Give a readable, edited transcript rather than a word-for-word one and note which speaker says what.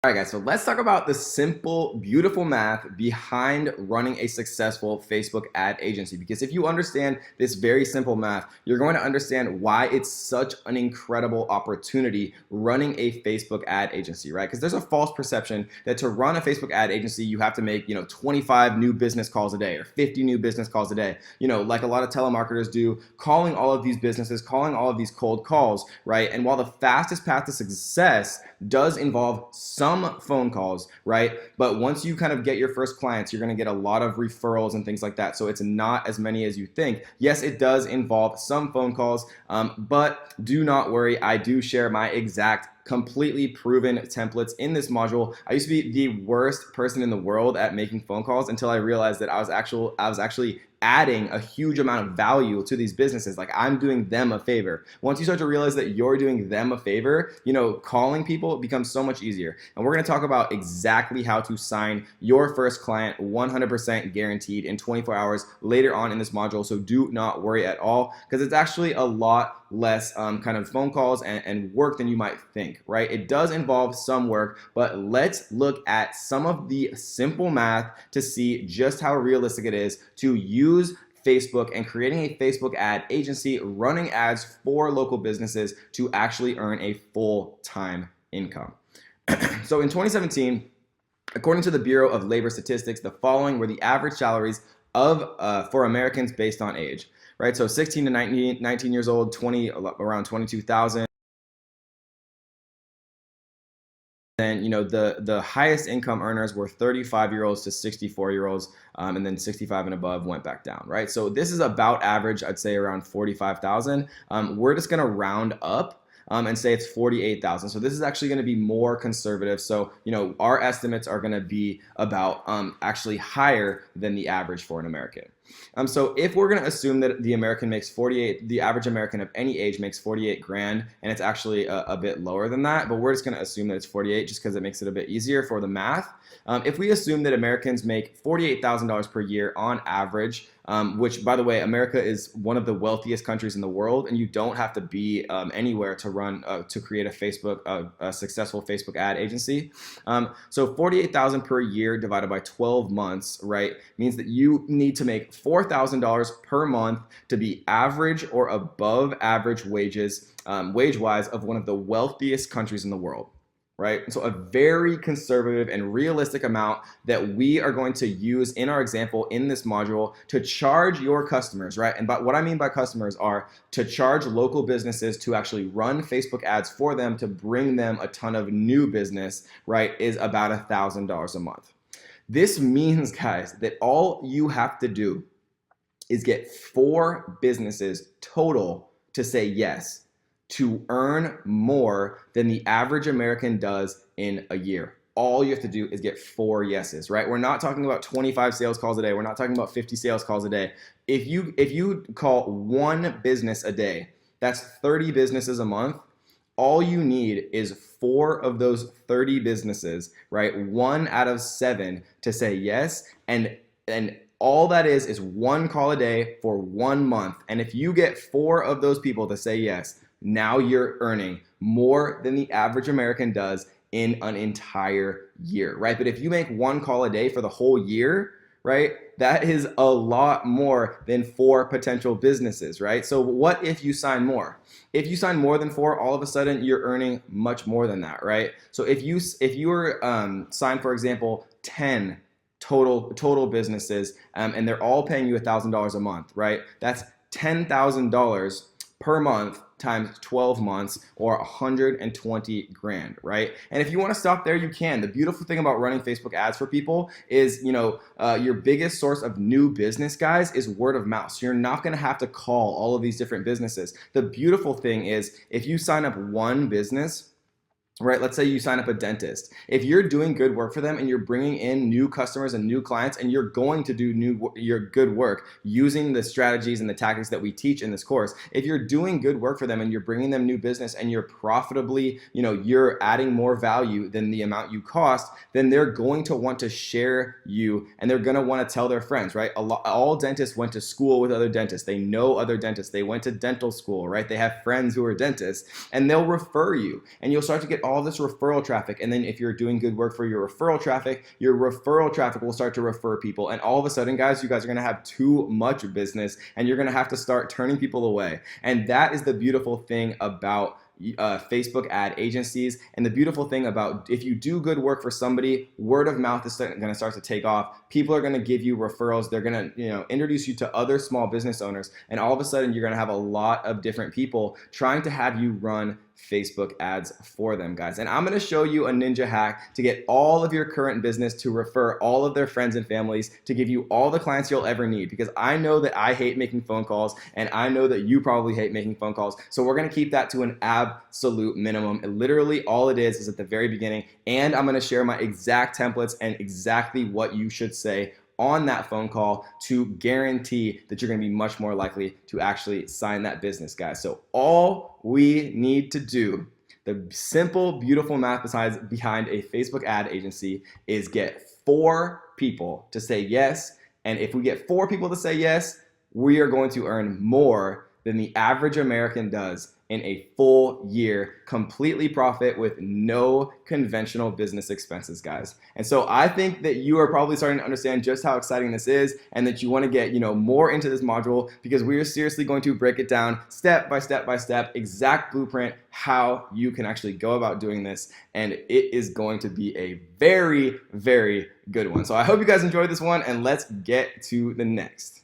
Speaker 1: All right, guys, so let's talk about the simple, beautiful math behind running a successful Facebook ad agency. Because if you understand this very simple math, you're going to understand why it's such an incredible opportunity running a Facebook ad agency, right? Because there's a false perception that to run a Facebook ad agency, you have to make, 25 new business calls a day or 50 new business calls a day, like a lot of telemarketers do, calling all of these businesses, calling all of these cold calls, right? And while the fastest path to success does involve some phone calls, right? But once you kind of get your first clients, you're going to get a lot of referrals and things like that. So it's not as many as you think. Yes, it does involve some phone calls, but do not worry. I do share my exact completely proven templates in this module. I used to be the worst person in the world at making phone calls until I realized that I was actually adding a huge amount of value to these businesses. Like, I'm doing them a favor. Once you start to realize that you're doing them a favor, calling people becomes so much easier. And we're going to talk about exactly how to sign your first client 100% guaranteed in 24 hours later on in this module. So do not worry at all, because it's actually a lot less kind of phone calls and work than you might think, right? It does involve some work, but let's look at some of the simple math to see just how realistic it is to use Facebook and creating a Facebook ad agency, running ads for local businesses to actually earn a full-time income. So in 2017, according to the Bureau of Labor Statistics, the following were the average salaries for Americans based on age. Right, so 16 to 19 years old, around 22,000. And the highest income earners were 35-year-olds to 64-year-olds, and then 65 and above went back down, right? So this is about average, I'd say around 45,000. We're just gonna round up and say it's 48,000. So this is actually going to be more conservative. So, our estimates are going to be about actually higher than the average for an American. So if we're going to assume that the average American of any age makes 48 grand, and it's actually a bit lower than that, but we're just going to assume that it's 48 just because it makes it a bit easier for the math. If we assume that Americans make $48,000 per year on average, which, by the way, America is one of the wealthiest countries in the world, and you don't have to be anywhere to create a successful Facebook ad agency. So 48,000 per year divided by 12 months, right, means that you need to make $4,000 per month to be average or above average wages, wage-wise, of one of the wealthiest countries in the world. Right? So a very conservative and realistic amount that we are going to use in our example in this module to charge your customers, right? And what I mean by customers are to charge local businesses to actually run Facebook ads for them to bring them a ton of new business, right, is about $1,000 a month. This means, guys, that all you have to do is get 4 businesses total to say yes, to earn more than the average American does in a year. All you have to do is get 4 yeses, right? We're not talking about 25 sales calls a day. We're not talking about 50 sales calls a day. If you call 1 business a day, that's 30 businesses a month. All you need is 4 of those 30 businesses, right? 1 out of 7 to say yes, and all that is 1 call a day for 1 month. And if you get 4 of those people to say yes, now you're earning more than the average American does in an entire year, right? But if you make 1 call a day for the whole year, right, that is a lot more than 4 potential businesses, right? So what if you sign more? If you sign more than 4, all of a sudden you're earning much more than that, right? So if you were signed, for example, 10 total businesses, and they're all paying you $1,000 a month, right? That's $10,000 per month times 12 months, or 120 grand, right? And if you want to stop there, you can. The beautiful thing about running Facebook ads for people is, your biggest source of new business, guys, is word of mouth. So you're not going to have to call all of these different businesses. The beautiful thing is, if you sign up 1 business, right, let's say you sign up a dentist. If you're doing good work for them and you're bringing in new customers and new clients, and you're going to do your good work using the strategies and the tactics that we teach in this course, if you're doing good work for them and you're bringing them new business and you're profitably, you're adding more value than the amount you cost, then they're going to want to share you, and they're going to want to tell their friends, right? All dentists went to school with other dentists. They know other dentists. They went to dental school, right? They have friends who are dentists, and they'll refer you, and you'll start to get get all this referral traffic. And then if you're doing good work for your referral traffic will start to refer people. And all of a sudden, guys, you guys are going to have too much business and you're going to have to start turning people away. And that is the beautiful thing about Facebook ad agencies, and the beautiful thing about if you do good work for somebody, word of mouth is going to start to take off. People are going to give you referrals. They're going to introduce you to other small business owners, and all of a sudden you're going to have a lot of different people trying to have you run Facebook ads for them, guys. And I'm going to show you a ninja hack to get all of your current business to refer all of their friends and families, to give you all the clients you'll ever need, because I know that I hate making phone calls and I know that you probably hate making phone calls. So we're going to keep that to an absolute minimum. And literally all it is at the very beginning. And I'm going to share my exact templates and exactly what you should say on that phone call to guarantee that you're going to be much more likely to actually sign that business, guys. So all we need to do, the simple, beautiful math behind a Facebook ad agency, is get 4 people to say yes. And if we get 4 people to say yes, we are going to earn more than the average American does in a full year, completely profit with no conventional business expenses, guys. And so I think that you are probably starting to understand just how exciting this is, and that you want to get more into this module, because we are seriously going to break it down step by step by step, exact blueprint, how you can actually go about doing this. And it is going to be a very, very good one. So I hope you guys enjoyed this one, and let's get to the next.